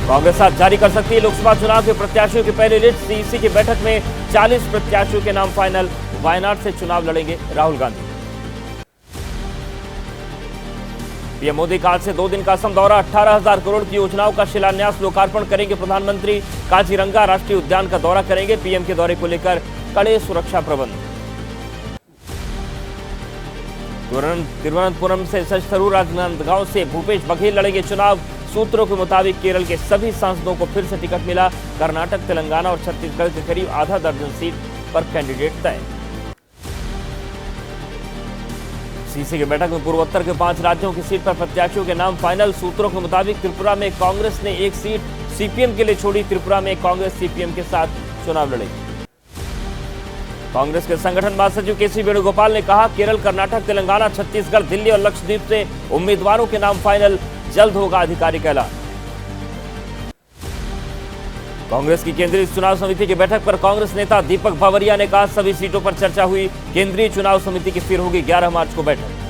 कांग्रेस आज जारी कर सकती है लोकसभा चुनाव के प्रत्याशियों की पहली लिस्ट। सीईसी की बैठक में 40 प्रत्याशियों के नाम फाइनल। वायनाड से चुनाव लड़ेंगे राहुल गांधी। पीएम मोदी का आज से 2 दिन का असम दौरा। 18,000 करोड़ की योजनाओं का शिलान्यास लोकार्पण करेंगे प्रधानमंत्री। काजीरंगा राष्ट्रीय उद्यान का दौरा करेंगे। पीएम के दौरे को लेकर कड़े सुरक्षा प्रबंध। तिरुवनंतपुरम से शशि थरूर, राजनांदगांव से भूपेश बघेल लड़ेंगे चुनाव। सूत्रों के मुताबिक केरल के सभी सांसदों को फिर से टिकट मिला। कर्नाटक, तेलंगाना और छत्तीसगढ़ के करीब आधा दर्जन सीट पर कैंडिडेट तय। सीसी की बैठक में पूर्वोत्तर के 5 राज्यों की सीट पर प्रत्याशियों के नाम फाइनल। सूत्रों के मुताबिक त्रिपुरा में कांग्रेस ने 1 सीट सीपीएम के लिए छोड़ी। त्रिपुरा में कांग्रेस सीपीएम के साथ चुनाव लड़ेगी। कांग्रेस के संगठन महासचिव केसी वेणुगोपाल ने कहा, केरल, कर्नाटक, तेलंगाना, छत्तीसगढ़, दिल्ली और लक्षद्वीप से उम्मीदवारों के नाम फाइनल। जल्द होगा आधिकारिक ऐलान। कांग्रेस की केंद्रीय चुनाव समिति की बैठक पर कांग्रेस नेता दीपक बावरिया ने कहा, सभी सीटों पर चर्चा हुई। केंद्रीय चुनाव समिति की फिर होगी 11 मार्च को बैठक।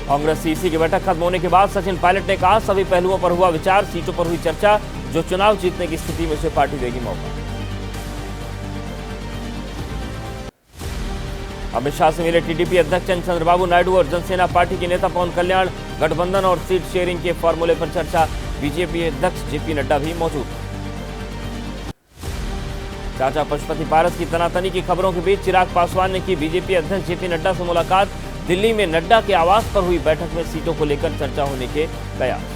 कांग्रेस सीसी की बैठक खत्म होने के बाद सचिन पायलट ने कहा, सभी पहलुओं पर हुआ विचार, सीटों पर हुई चर्चा। जो चुनाव जीतने की स्थिति में उसे पार्टी देगी मौका। अमित शाह से मिले टीडीपी अध्यक्ष चंद्रबाबू नायडू और जनसेना पार्टी के नेता पवन कल्याण। गठबंधन और सीट शेयरिंग के फॉर्मूले पर चर्चा। बीजेपी अध्यक्ष जेपी नड्डा भी मौजूद। चाचा पशुपति पारस की तनातनी की खबरों के बीच चिराग पासवान ने की बीजेपी अध्यक्ष जेपी नड्डा से मुलाकात। दिल्ली में नड्डा के आवास पर हुई बैठक में सीटों को लेकर चर्चा होने के कयास।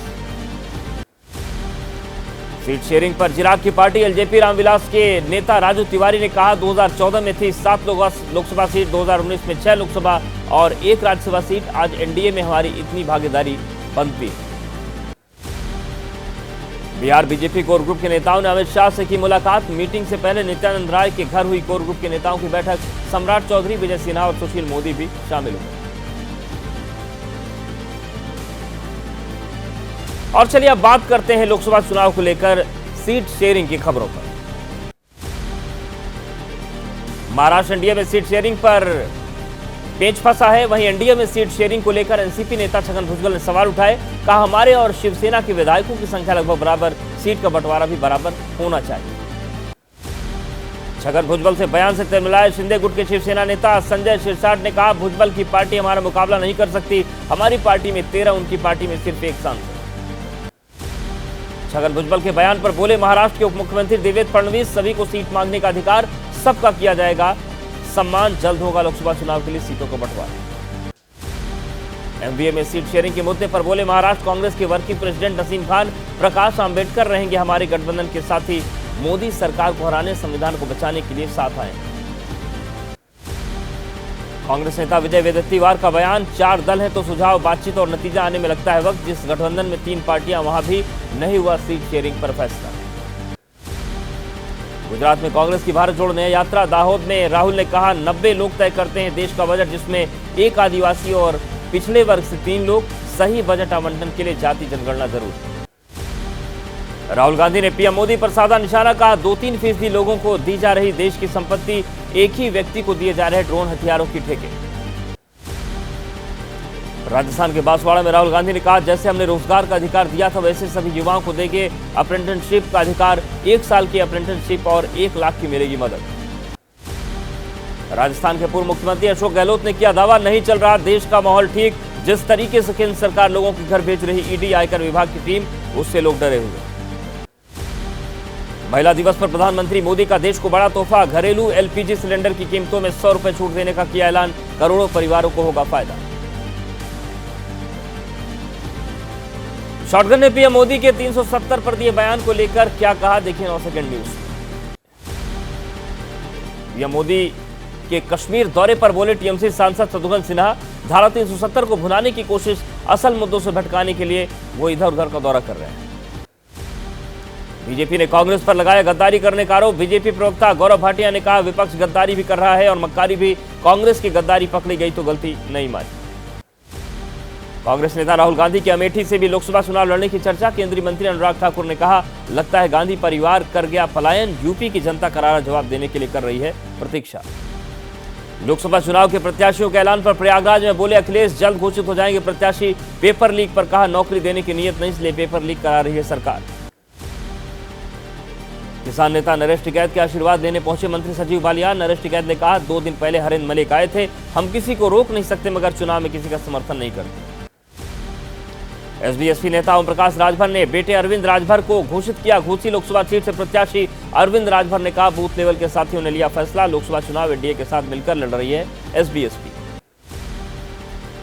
सीट शेयरिंग पर चिराग की पार्टी एलजेपी रामविलास के नेता राजू तिवारी ने कहा, 2014 में थी 7 लोकसभा सीट, 2019 में 6 लोकसभा और 1 राज्यसभा सीट। आज एनडीए में हमारी इतनी भागीदारी बनती है। बिहार बीजेपी कोर ग्रुप के नेताओं ने अमित शाह से की मुलाकात। मीटिंग से पहले नित्यानंद राय के घर हुई कोर ग्रुप के नेताओं की बैठक। सम्राट चौधरी, विजय सिन्हा और सुशील मोदी भी शामिल हुए। और चलिए अब बात करते हैं लोकसभा चुनाव को लेकर सीट शेयरिंग की खबरों पर। महाराष्ट्र एनडीए में सीट शेयरिंग पर पेच फंसा है। वहीं एनडीए में सीट शेयरिंग को लेकर एनसीपी नेता छगन भुजबल ने सवाल उठाए। कहा, हमारे और शिवसेना के विधायकों की संख्या लगभग बराबर, सीट का बंटवारा भी बराबर होना चाहिए। छगन भुजबल से बयान से तिलमिलाए शिंदे गुट के शिवसेना नेता संजय शिरसाट ने कहा, भुजबल की पार्टी हमारा मुकाबला नहीं कर सकती। हमारी पार्टी में 13, उनकी पार्टी में सिर्फ 1 सांसद। छगन भुजबल के बयान पर बोले, महाराष्ट्र के उप मुख्यमंत्री देवेंद्र फडणवीस, सभी को सीट मांगने का अधिकार सबका किया जाएगा, सम्मान। जल्द होगा लोकसभा चुनाव के लिए सीटों का बंटवारा। एमबीए में सीट शेयरिंग के मुद्दे पर बोले महाराष्ट्र कांग्रेस के वर्किंग प्रेसिडेंट नसीम खान, प्रकाश आंबेडकर रहेंगे हमारे गठबंधन के साथी। मोदी सरकार को हराने, संविधान को बचाने के लिए साथ आए। कांग्रेस नेता विजय वडेट्टीवार का बयान, 4 दल हैं तो सुझाव, बातचीत और नतीजा आने में लगता है वक्त। जिस गठबंधन में 3 पार्टियां, वहां भी नहीं हुआ सीट शेयरिंग पर फैसला। गुजरात में कांग्रेस की भारत जोड़ो न्याय यात्रा। दाहोद में राहुल ने कहा, 90 लोग तय करते हैं देश का बजट, जिसमें 1 आदिवासी और पिछड़े वर्ग से 3 लोग। सही बजट आवंटन के लिए जाति जनगणना जरूरी। राहुल गांधी ने पीएम मोदी पर साधा निशाना। कहा, 2-3% लोगों को दी जा रही देश की संपत्ति, एक ही व्यक्ति को दिए जा रहे ड्रोन हथियारों की ठेके। राजस्थान के बांसवाड़ा में राहुल गांधी ने कहा, जैसे हमने रोजगार का अधिकार दिया था, वैसे सभी युवाओं को देंगे अप्रेंटिसशिप का अधिकार। 1 साल की अप्रेंटिसशिप और 1 लाख की मिलेगी मदद। राजस्थान के पूर्व मुख्यमंत्री अशोक गहलोत ने किया दावा, नहीं चल रहा देश का माहौल ठीक। जिस तरीके से केंद्र सरकार लोगों के घर भेज रही ईडी, आयकर विभाग की टीम, उससे लोग डरे हुए। महिला दिवस पर प्रधानमंत्री मोदी का देश को बड़ा तोहफा। घरेलू एलपीजी सिलेंडर की कीमतों में 100 रुपए छूट देने का किया ऐलान। करोड़ों परिवारों को होगा फायदा। शॉटगन ने पीएम मोदी के 370 पर दिए बयान को लेकर क्या कहा, देखिए 9 सेकंड न्यूज। पीएम मोदी के कश्मीर दौरे पर बोले टीएमसी सांसद शत्रुघ्न सिन्हा, धारा 370 को भुनाने की कोशिश, असल मुद्दों से भटकाने के लिए वो इधर उधर का दौरा कर रहे हैं। बीजेपी ने कांग्रेस पर लगाया गद्दारी करने का आरोप। बीजेपी प्रवक्ता गौरव भाटिया ने कहा, विपक्ष गद्दारी भी कर रहा है और मक्कारी भी। कांग्रेस की गद्दारी पकड़ी गई तो गलती नहीं मानी। कांग्रेस नेता राहुल गांधी की अमेठी से भी लोकसभा चुनाव लड़ने की चर्चा। केंद्रीय मंत्री अनुराग ठाकुर ने कहा, लगता है गांधी परिवार कर गया पलायन। यूपी की जनता करारा जवाब देने के लिए कर रही है प्रतीक्षा। लोकसभा चुनाव के प्रत्याशियों के ऐलान पर प्रयागराज में बोले अखिलेश, जल्द घोषित हो जाएंगे प्रत्याशी। पेपर लीक पर कहा नौकरी देने की नीयत नहीं, इसलिए पेपर लीक करा रही है सरकार। किसान नेता नरेश टिकैत के आशीर्वाद लेने पहुंचे मंत्री संजीव बालियान। नरेश टिकैत ने कहा 2 दिन पहले हरेंद्र मलिक आए थे, हम किसी को रोक नहीं सकते मगर चुनाव में किसी का समर्थन नहीं करते। एसबीएसपी नेता ओम प्रकाश राजभर ने बेटे अरविंद राजभर को घोषित किया। घोसी लोकसभा सीट से प्रत्याशी अरविंद राजभर ने कहा बूथ लेवल के साथियों ने लिया फैसला, लोकसभा चुनाव एनडीए के साथ मिलकर लड़ रही है एसबीएसपी।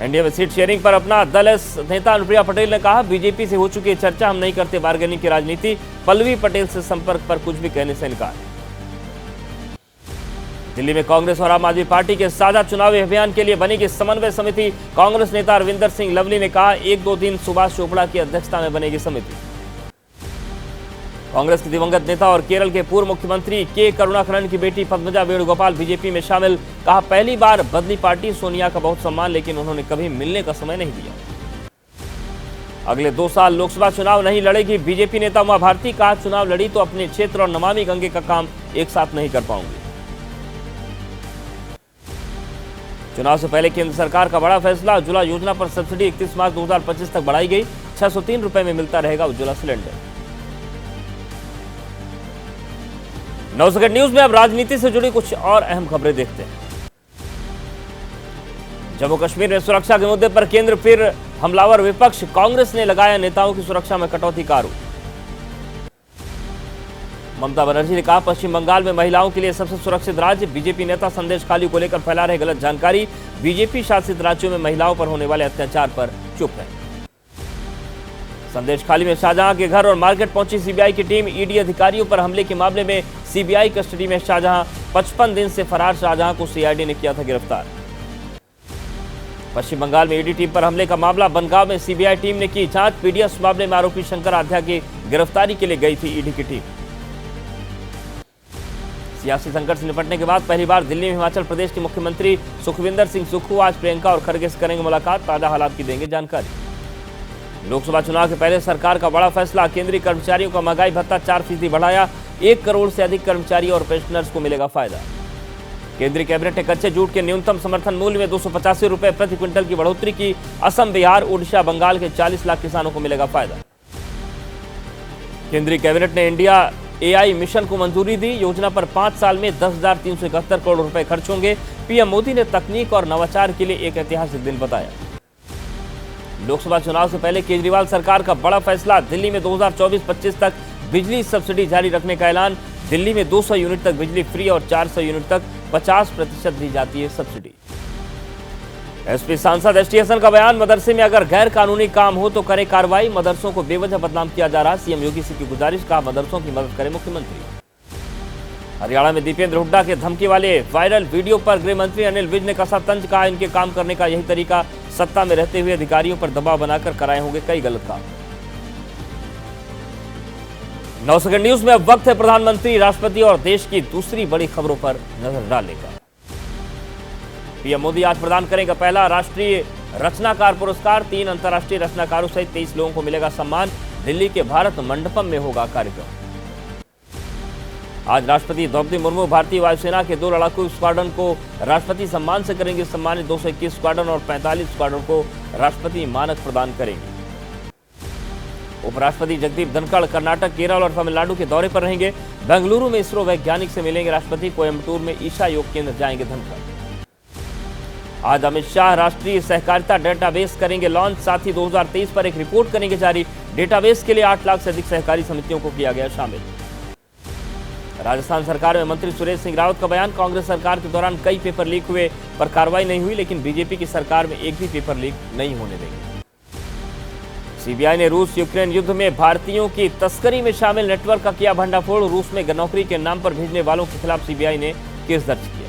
एनडीए में सीट शेयरिंग पर अपना दल एस नेता अनुप्रिया पटेल ने कहा बीजेपी से हो चुकी है चर्चा, हम नहीं करते बार्गेनिंग की राजनीति। पल्लवी पटेल से संपर्क पर कुछ भी कहने से इनकार। दिल्ली में कांग्रेस और आम आदमी पार्टी के साझा चुनावी अभियान के लिए बनेगी समन्वय समिति। कांग्रेस नेता अरविंदर सिंह लवली ने कहा 1-2 दिन सुभाष चोपड़ा की अध्यक्षता में बनेगी समिति। कांग्रेस के दिवंगत नेता और केरल के पूर्व मुख्यमंत्री के करुणाकरन की बेटी पद्मजा वेणुगोपाल बीजेपी में शामिल। कहा पहली बार बदली पार्टी, सोनिया का बहुत सम्मान, लेकिन उन्होंने कभी मिलने का समय नहीं दिया। अगले 2 साल लोकसभा चुनाव नहीं लड़ेगी बीजेपी नेता उमा भारती। कहा चुनाव लड़ी तो अपने क्षेत्र और नमामि गंगे का काम एक साथ नहीं कर पाऊंगी। चुनाव से पहले केंद्र सरकार का बड़ा फैसला, उज्ज्वला योजना पर सब्सिडी 31 मार्च 2025 तक बढ़ाई गई। 603 रुपए में मिलता रहेगा उज्ज्वला सिलेंडर। 9 सेकंड न्यूज में अब राजनीति से जुड़ी कुछ और अहम खबरें देखते हैं। जम्मू कश्मीर में सुरक्षा के मुद्दे पर केंद्र फिर हमलावर, विपक्ष कांग्रेस ने लगाया नेताओं की सुरक्षा में कटौती का आरोप। ममता बनर्जी ने कहा पश्चिम बंगाल में महिलाओं के लिए सबसे सुरक्षित राज्य। बीजेपी नेता संदेश खाली को लेकर फैला रहे गलत जानकारी। बीजेपी शासित राज्यों में महिलाओं पर होने वाले अत्याचार पर चुप है। संदेश खाली में शाहजहां के घर और मार्केट पहुंची सीबीआई की टीम। ईडी अधिकारियों पर हमले के मामले में सीबीआई कस्टडी में शाहजहां। 55 दिन से फरार शाहजहां को सीआईडी ने किया था गिरफ्तार। पश्चिम बंगाल में ईडी टीम पर हमले का मामला, बनगांव में सीबीआई टीम ने की जांच। पीडीएस मामले में आरोपी शंकर आध्या की गिरफ्तारी के लिए गई थी ईडी की टीम। सियासी संकट से निपटने के बाद पहली बार दिल्ली में हिमाचल प्रदेश के मुख्यमंत्री सुखविंदर सिंह सुक्खू आज प्रियंका और खड़गे से करेंगे मुलाकात। ताजा हालात की देंगे जानकारी। लोकसभा चुनाव के पहले सरकार का बड़ा फैसला, केंद्रीय कर्मचारियों का महंगाई भत्ता 4% बढ़ाया। 1 करोड़ से अधिक कर्मचारी और पेंशनर्स को मिलेगा फायदा। केंद्रीय कैबिनेट ने कच्चे जूट के न्यूनतम समर्थन मूल्य में 285 रुपए प्रति क्विंटल की बढ़ोतरी की। असम, बिहार, उड़ीसा, बंगाल के 40 लाख किसानों को मिलेगा फायदा। केंद्रीय कैबिनेट ने इंडिया एआई मिशन को मंजूरी दी। योजना पर 5 साल में 10,371 करोड़ रुपए खर्च होंगे। पीएम मोदी ने तकनीक और नवाचार के लिए एक ऐतिहासिक दिन बताया। लोकसभा चुनाव से पहले केजरीवाल सरकार का बड़ा फैसला, दिल्ली में 2024-25 तक बिजली सब्सिडी जारी रखने का ऐलान। दिल्ली में 200 यूनिट तक बिजली फ्री और 400 यूनिट तक 50% दी जाती है सब्सिडी। एसपी सांसद एसटी हसन का बयान, मदरसे में अगर गैर कानूनी काम हो तो करे कार्रवाई। मदरसों को बेवजह बदनाम किया जा रहा। सीएम योगी सिंह की गुजारिश, कहा मदरसों की मदद करे मुख्यमंत्री। हरियाणा में दीपेंद्र हुड्डा के धमकी वाले वायरल वीडियो पर गृह मंत्री अनिल विज ने कसा तंज। कहा इनके काम करने का यही तरीका, सत्ता में रहते हुए अधिकारियों पर दबाव बनाकर कराए होंगे कई गलत काम। 9 सेकंड न्यूज में अब वक्त है प्रधानमंत्री, राष्ट्रपति और देश की दूसरी बड़ी खबरों पर नजर डालने का। पीएम मोदी आज प्रदान करेंगे पहला राष्ट्रीय रचनाकार पुरस्कार। 3 अंतर्राष्ट्रीय रचनाकारों सहित 23 लोगों को मिलेगा सम्मान। दिल्ली के भारत मंडपम में होगा कार्यक्रम। आज राष्ट्रपति द्रौपदी मुर्मू भारतीय वायुसेना के 2 लड़ाकू स्क्वाड्रन को राष्ट्रपति सम्मान से करेंगे सम्मानित। 221 स्क्वाड्रन और 45 स्क्वाड्रन को राष्ट्रपति मानक प्रदान करेंगे। उपराष्ट्रपति जगदीप धनखड़ कर्नाटक, केरल और तमिलनाडु के दौरे पर रहेंगे। बेंगलुरु में इसरो वैज्ञानिक से मिलेंगे राष्ट्रपति। कोयम्बटूर में ईशा योग केंद्र जाएंगे धनखड़। आज अमित शाह राष्ट्रीय सहकारिता डेटाबेस करेंगे लॉन्च। साथ ही 2023 पर एक रिपोर्ट करेंगे जारी। डेटाबेस के लिए 8 लाख से अधिक सहकारी समितियों को किया गया शामिल। राजस्थान सरकार में मंत्री सुरेश सिंह रावत का बयान, कांग्रेस सरकार के दौरान कई पेपर लीक हुए पर कार्रवाई नहीं हुई, लेकिन बीजेपी की सरकार में एक भी पेपर लीक नहीं होने देंगे। सीबीआई ने रूस यूक्रेन युद्ध में भारतीयों की तस्करी में शामिल नेटवर्क का किया भंडाफोड़। रूस में नौकरी के नाम पर भेजने वालों के खिलाफ सीबीआई ने केस दर्ज किया।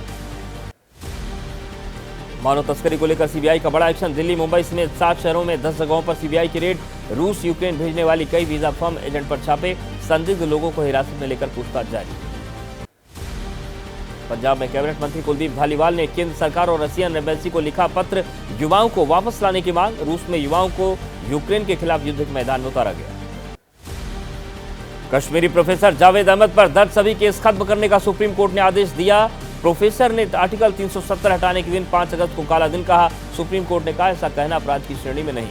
मानव तस्करी को लेकर सीबीआई का बड़ा एक्शन। दिल्ली, मुंबई समेत 7 शहरों में 10 जगहों पर सीबीआई की रेड। रूस यूक्रेन भेजने वाली कई वीजा फर्म एजेंट पर छापे। संदिग्ध लोगों को हिरासत में लेकर पूछताछ जारी। पंजाब में कैबिनेट मंत्री कुलदीप धालीवाल ने केंद्र सरकार और रशियन एम्बेसी को लिखा पत्र, युवाओं को वापस लाने की मांग। रूस में युवाओं को यूक्रेन के खिलाफ युद्ध के मैदान में उतारा गया। कश्मीरी प्रोफेसर जावेद अहमद पर दर्ज सभी केस खत्म करने का सुप्रीम कोर्ट ने आदेश दिया। प्रोफेसर ने आर्टिकल 370 हटाने के दिन 5 अगस्त को काला दिन कहा। सुप्रीम कोर्ट ने कहा ऐसा कहना अपराध की श्रेणी में नहीं।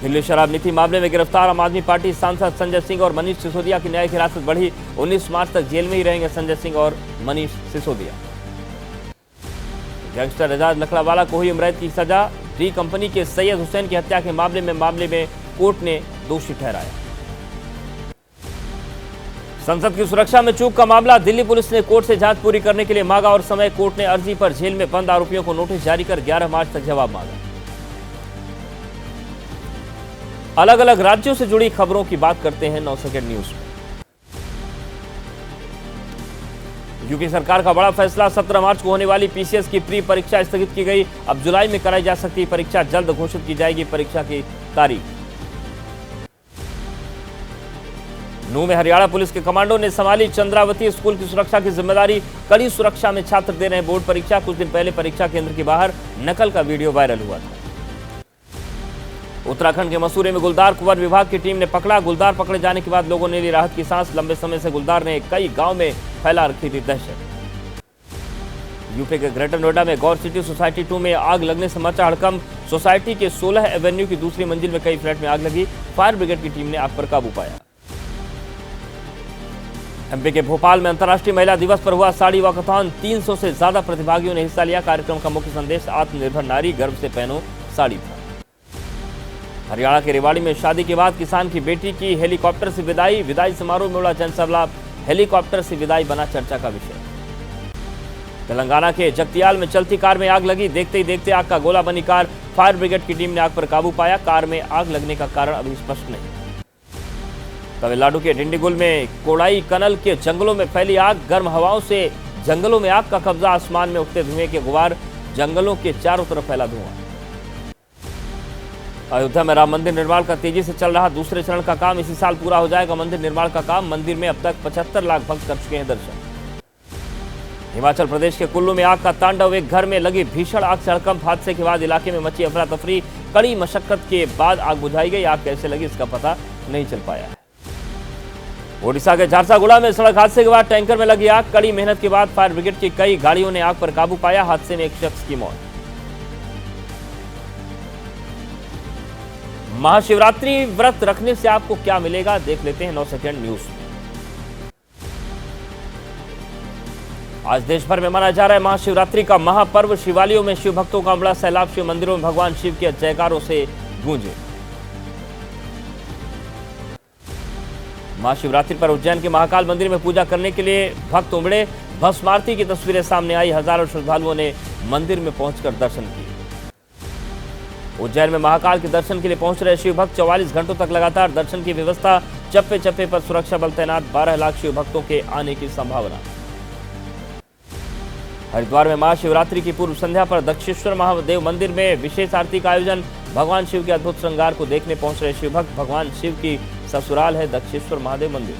दिल्ली शराब नीति मामले में गिरफ्तार आम आदमी पार्टी सांसद संजय सिंह और मनीष सिसोदिया की न्यायिक हिरासत बढ़ी। 19 मार्च तक जेल में ही रहेंगे संजय सिंह और मनीष सिसोदिया। गैंगस्टर एजाज लकड़ावाला को हुई उम्र की सजा। डी कंपनी के सैयद हुसैन की हत्या के मामले में कोर्ट ने दोषी ठहराया। संसद की सुरक्षा में चूक का मामला। दिल्ली पुलिस ने कोर्ट से जांच पूरी करने के लिए मांगा और समय कोर्ट ने अर्जी पर जेल में बंद आरोपियों को नोटिस जारी कर 11 मार्च तक जवाब मांगा। अलग अलग राज्यों से जुड़ी खबरों की बात करते हैं 9 सेकंड न्यूज में। यूपी सरकार का बड़ा फैसला। 17 मार्च को होने वाली पीसीएस की प्री परीक्षा स्थगित की गई। अब जुलाई में कराई जा सकती है परीक्षा। जल्द घोषित की जाएगी परीक्षा की तारीख। नूंह में हरियाणा पुलिस के कमांडो ने संभाली चंद्रावती स्कूल की सुरक्षा की जिम्मेदारी। कड़ी सुरक्षा में छात्र दे रहे हैं बोर्ड परीक्षा। कुछ दिन पहले परीक्षा केंद्र के बाहर नकल का वीडियो वायरल हुआ था। उत्तराखंड के मसूरी में गुलदार को वन विभाग की टीम ने पकड़ा। गुलदार पकड़े जाने के बाद लोगों ने ली राहत की सांस। लंबे समय से गुलदार ने कई गांव में फैला रखी थी दहशत। यूपी के ग्रेटर नोएडा में गौर सिटी सोसाइटी 2 में आग लगने से मचा हड़कंप। सोसाइटी के 16 एवेन्यू की दूसरी मंजिल में कई फ्लैट में आग लगी। फायर ब्रिगेड की टीम ने आग पर काबू पाया। एमपी के भोपाल में अंतर्राष्ट्रीय महिला दिवस पर हुआ साड़ी वॉकथॉन। 300 से ज्यादा प्रतिभागियों ने हिस्सा लिया। कार्यक्रम का मुख्य संदेश आत्मनिर्भर नारी गर्व से पहनो साड़ी था। हरियाणा के रेवाड़ी में शादी के बाद किसान की बेटी की हेलीकॉप्टर से विदाई समारोह में उड़ा जनसैलाब। हेलीकॉप्टर से विदाई बना चर्चा का विषय। तेलंगाना के जगतियाल में चलती कार में आग लगी। देखते ही देखते आग का गोला बनी कार। फायर ब्रिगेड की टीम ने आग पर काबू पाया। कार में आग लगने का कारण अभी स्पष्ट नहीं। तमिलनाडु के डिंडीगुल में कोडाई कनल के जंगलों में फैली आग। गर्म हवाओं से जंगलों में आग का कब्जा। आसमान में उठते धुएं के गुबार। जंगलों के चारों तरफ फैला धुआं। अयोध्या में राम मंदिर निर्माण का तेजी से चल रहा दूसरे चरण का काम। इसी साल पूरा हो जाएगा मंदिर निर्माण का काम। मंदिर में अब तक 75 लाख भक्त कर चुके हैं दर्शन। हिमाचल प्रदेश के कुल्लू में आग का तांडव। एक घर में लगी भीषण आग से हड़कंप। हादसे के बाद इलाके में मची अफरा तफरी। कड़ी मशक्कत के बाद आग बुझाई गई। आग कैसे लगी इसका पता नहीं चल पाया है। ओडिशा के झारसागुड़ा में सड़क हादसे के बाद टैंकर में लगी आग। कड़ी मेहनत के बाद फायर ब्रिगेड की कई गाड़ियों ने आग पर काबू पाया। हादसे में एक शख्स की मौत। महाशिवरात्रि व्रत रखने से आपको क्या मिलेगा, देख लेते हैं 9 सेकंड न्यूज में। आज देश भर में मनाया जा रहा है महाशिवरात्रि का महापर्व। शिवालयों में शिव भक्तों का बड़ा सैलाब। शिव मंदिरों में भगवान शिव के जयकारों से गूंजे। महाशिवरात्रि पर उज्जैन के महाकाल मंदिर में पूजा करने के लिए भक्त उमड़े। भस्म आरती की तस्वीरें सामने आई। हजारों श्रद्धालुओं ने मंदिर में पहुंचकर दर्शन किए। उज्जैन में महाकाल के दर्शन के लिए पहुंच रहे शिव भक्त 44 घंटों तक लगातार दर्शन की व्यवस्था। चप्पे चप्पे पर सुरक्षा बल तैनात। 12 लाख शिव भक्तों के आने की संभावना। हरिद्वार में महाशिवरात्रि की पूर्व संध्या पर दक्षेश्वर महादेव मंदिर में विशेष आरती का आयोजन। भगवान शिव के अद्भुत श्रृंगार को देखने पहुंच रहे शिव भक्त। भगवान शिव की ससुराल है दक्षेश्वर महादेव मंदिर।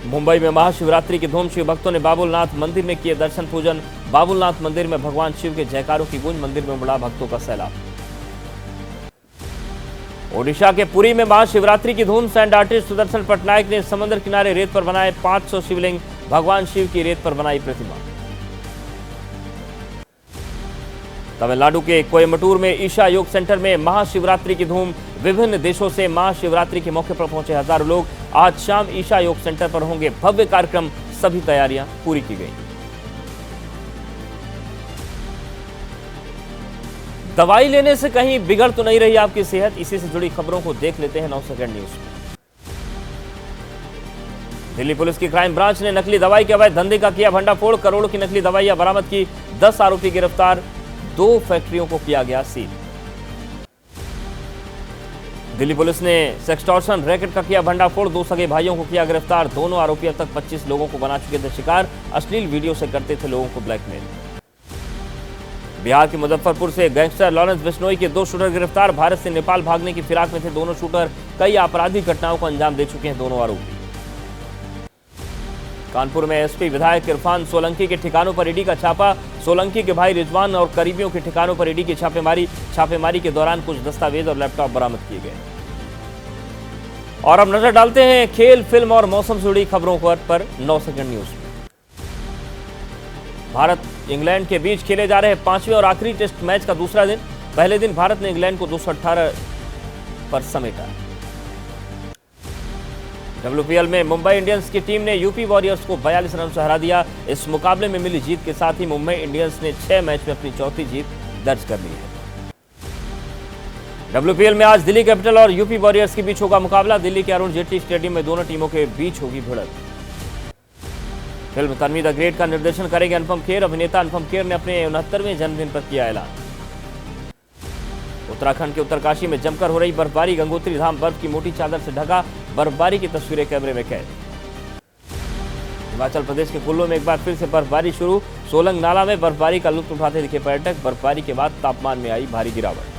मुंबई में महाशिवरात्रि की धूम। शिव भक्तों ने बाबुलनाथ मंदिर में किए दर्शन पूजन। बाबुलनाथ मंदिर में भगवान शिव के जयकारों की गूंज। मंदिर में उमड़ा भक्तों का सैलाब। ओडिशा के पुरी में महाशिवरात्रि की धूम। सैंड आर्टिस्ट सुदर्शन पटनायक ने समुद्र किनारे रेत पर बनाए 500 शिवलिंग। भगवान शिव की रेत पर बनाई प्रतिमा। तमिलनाडु के कोयम्बटूर में ईशा योग सेंटर में महाशिवरात्रि की धूम। विभिन्न देशों से महाशिवरात्रि के मौके पर पहुंचे हजारों लोग। आज शाम ईशा योग सेंटर पर होंगे भव्य कार्यक्रम। सभी तैयारियां पूरी की गई। दवाई लेने से कहीं बिगड़ तो नहीं रही आपकी सेहत, इसी से जुड़ी खबरों को देख लेते हैं 9 सेकंड न्यूज में। दिल्ली पुलिस की क्राइम ब्रांच ने नकली दवाई के अवैध धंधे का किया भंडाफोड़। करोड़ों की नकली दवाइयां बरामद की। 10 आरोपी गिरफ्तार। 2 फैक्ट्रियों को किया गया सील। दिल्ली पुलिस ने सेक्सटॉर्शन रैकेट का किया भंडाफोड़। 2 सगे भाइयों को किया गिरफ्तार। दोनों आरोपी अब तक 25 लोगों को बना चुके थे शिकार। अश्लील वीडियो से करते थे लोगों को ब्लैकमेल। बिहार के मुजफ्फरपुर से गैंगस्टर लॉरेंस बिश्नोई के 2 शूटर गिरफ्तार। भारत से नेपाल भागने की फिराक में थे दोनों शूटर। कई आपराधिक घटनाओं को अंजाम दे चुके हैं दोनों आरोपी। कानपुर में एसपी विधायक इरफान सोलंकी के ठिकानों पर ईडी का छापा। सोलंकी के भाई रिजवान और करीबियों के ठिकानों पर ईडी की छापेमारी के दौरान कुछ दस्तावेज और लैपटॉप बरामद किए गए। और अब नजर डालते हैं खेल, फिल्म और मौसम से जुड़ी खबरों पर 9 सेकंड न्यूज में। भारत इंग्लैंड के बीच खेले जा रहे 5वें और आखिरी टेस्ट मैच का दूसरा दिन। पहले दिन भारत ने इंग्लैंड को 218 पर समेटा। WPL में मुंबई इंडियंस की टीम ने यूपी वॉरियर्स को 42 रन से हरा दिया। इस मुकाबले में मिली जीत के साथ ही मुंबई इंडियंस ने 6 मैच में अपनी चौथी जीत दर्ज कर ली है। WPL में आज दिल्ली कैपिटल और यूपी वॉरियर्स के बीच होगा मुकाबला। दिल्ली के अरुण जेटली स्टेडियम में दोनों टीमों के बीच होगी भिड़ंत। फिल्म तन्वी द ग्रेट का निर्देशन करेंगे अनुपम खेर। अभिनेता अनुपम खेर ने अपने 69वें जन्मदिन पर किया ऐलान। उत्तराखंड के उत्तरकाशी में जमकर हो रही बर्फबारी। गंगोत्री धाम बर्फ की मोटी चादर से ढका। बर्फबारी की तस्वीरें कैमरे में कैद। हिमाचल प्रदेश के कुल्लू में एक बार फिर से बर्फबारी शुरू। सोलंग नाला में बर्फबारी का लुत्फ उठाते दिखे पर्यटक। बर्फबारी के बाद तापमान में आई भारी गिरावट।